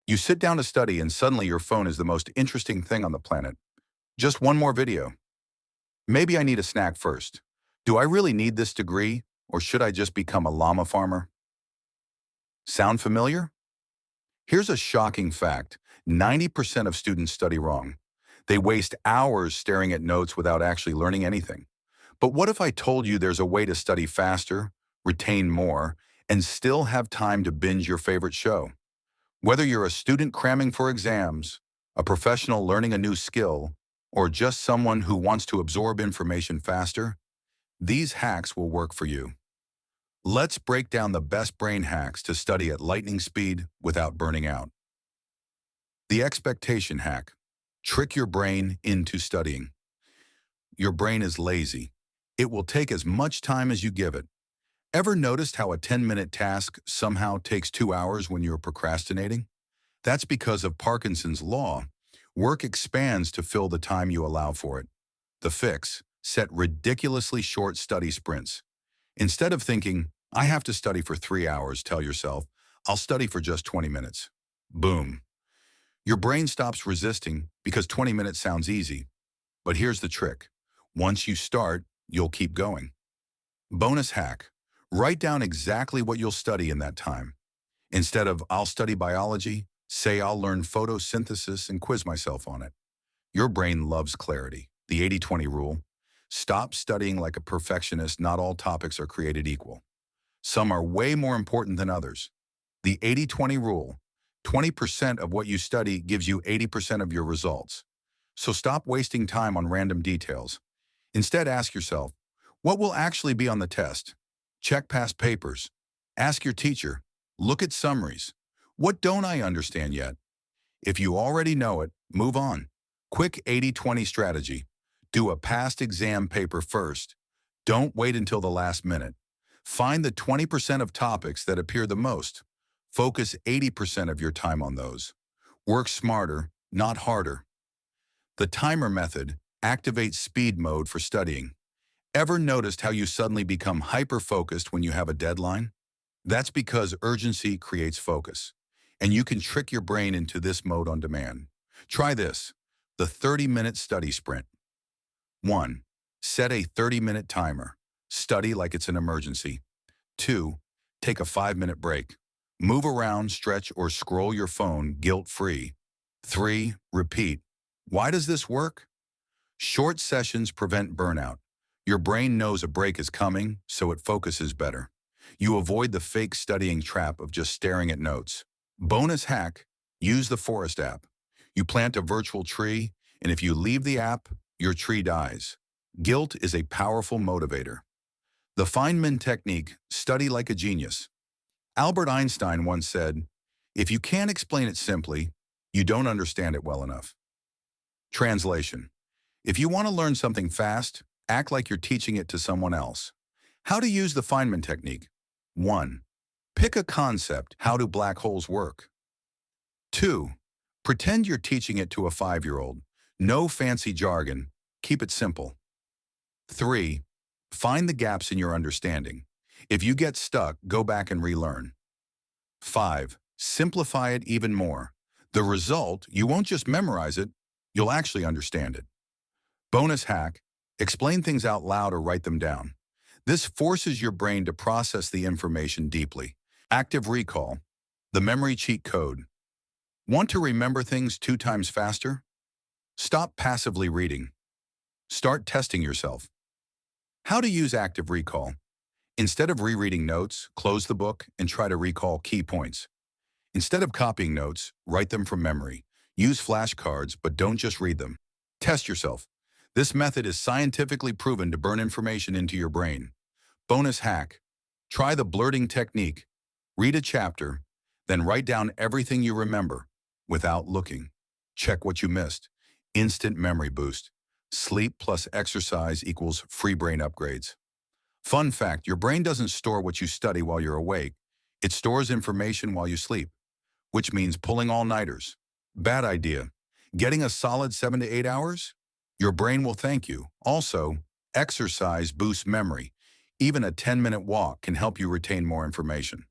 You sit down to study and suddenly your phone is the most interesting thing on the planet. Just one more video. Maybe I need a snack first. Do I really need this degree, or should I just become a llama farmer? Sound familiar? Here's a shocking fact. 90% of students study wrong. They waste hours staring at notes without actually learning anything. But what if I told you there's a way to study faster, retain more, and still have time to binge your favorite show? Whether you're a student cramming for exams, a professional learning a new skill, or just someone who wants to absorb information faster, these hacks will work for you. Let's break down the best brain hacks to study at lightning speed without burning out. The expectation hack. Trick your brain into studying. Your brain is lazy. It will take as much time as you give it. Ever noticed how a 10-minute task somehow takes 2 hours when you're procrastinating? That's because of Parkinson's law. Work expands to fill the time you allow for it. The fix: set ridiculously short study sprints. Instead of thinking, I have to study for 3 hours, tell yourself, I'll study for just 20 minutes. Boom. Your brain stops resisting because 20 minutes sounds easy. But here's the trick. Once you start, you'll keep going. Bonus hack. Write down exactly what you'll study in that time. Instead of I'll study biology, say I'll learn photosynthesis and quiz myself on it. Your brain loves clarity. The 80-20 rule. Stop studying like a perfectionist. Not all topics are created equal. Some are way more important than others. The 80-20 rule. 20% of what you study gives you 80% of your results. So stop wasting time on random details. Instead, ask yourself, what will actually be on the test? Check past papers. Ask your teacher. Look at summaries. What don't I understand yet? If you already know it, move on. Quick 80-20 strategy. Do a past exam paper first. Don't wait until the last minute. Find the 20% of topics that appear the most. Focus 80% of your time on those. Work smarter, not harder. The timer method activates speed mode for studying. Ever noticed how you suddenly become hyper-focused when you have a deadline? That's because urgency creates focus, and you can trick your brain into this mode on demand. Try this, the 30-minute study sprint. 1. Set a 30-minute timer. Study like it's an emergency. 2. Take a 5-minute break. Move around, stretch, or scroll your phone guilt-free. 3. Repeat. Why does this work? Short sessions prevent burnout. Your brain knows a break is coming, so it focuses better. You avoid the fake studying trap of just staring at notes. Bonus hack, use the Forest app. You plant a virtual tree, and if you leave the app, your tree dies. Guilt is a powerful motivator. The Feynman technique, study like a genius. Albert Einstein once said, if you can't explain it simply, you don't understand it well enough. Translation. If you want to learn something fast, act like you're teaching it to someone else. How to use the Feynman technique. 1. Pick a concept. How do black holes work? 2. Pretend you're teaching it to a 5-year-old. No fancy jargon. Keep it simple. 3. Find the gaps in your understanding. If you get stuck, go back and relearn. 5. Simplify it even more. The result, you won't just memorize it, you'll actually understand it. Bonus hack, explain things out loud or write them down. This forces your brain to process the information deeply. Active recall, the memory cheat code. Want to remember things 2 times faster? Stop passively reading. Start testing yourself. How to use active recall. Instead of rereading notes, close the book and try to recall key points. Instead of copying notes, write them from memory. Use flashcards, but don't just read them. Test yourself. This method is scientifically proven to burn information into your brain. Bonus hack. Try the blurting technique. Read a chapter, then write down everything you remember without looking. Check what you missed. Instant memory boost. Sleep plus exercise equals free brain upgrades. Fun fact, your brain doesn't store what you study while you're awake. It stores information while you sleep, which means pulling all-nighters. Bad idea. Getting a solid 7 to 8 hours? Your brain will thank you. Also, exercise boosts memory. Even a 10-minute walk can help you retain more information.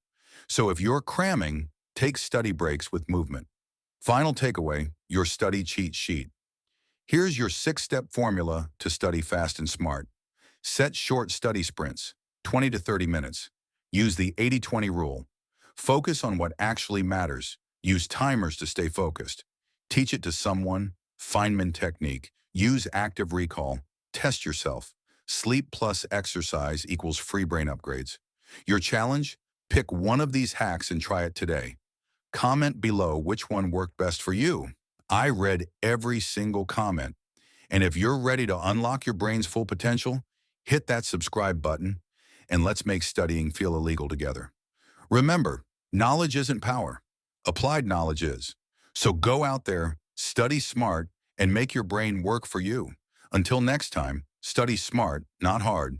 So if you're cramming, take study breaks with movement. Final takeaway, your study cheat sheet. Here's your 6-step formula to study fast and smart. Set short study sprints, 20 to 30 minutes. Use the 80-20 rule. Focus on what actually matters. Use timers to stay focused. Teach it to someone. Feynman technique. Use active recall. Test yourself. Sleep plus exercise equals free brain upgrades. Your challenge? Pick one of these hacks and try it today. Comment below which one worked best for you. I read every single comment. And if you're ready to unlock your brain's full potential, hit that subscribe button and let's make studying feel illegal together. Remember, knowledge isn't power. Applied knowledge is. So go out there, study smart, and make your brain work for you. Until next time, study smart, not hard.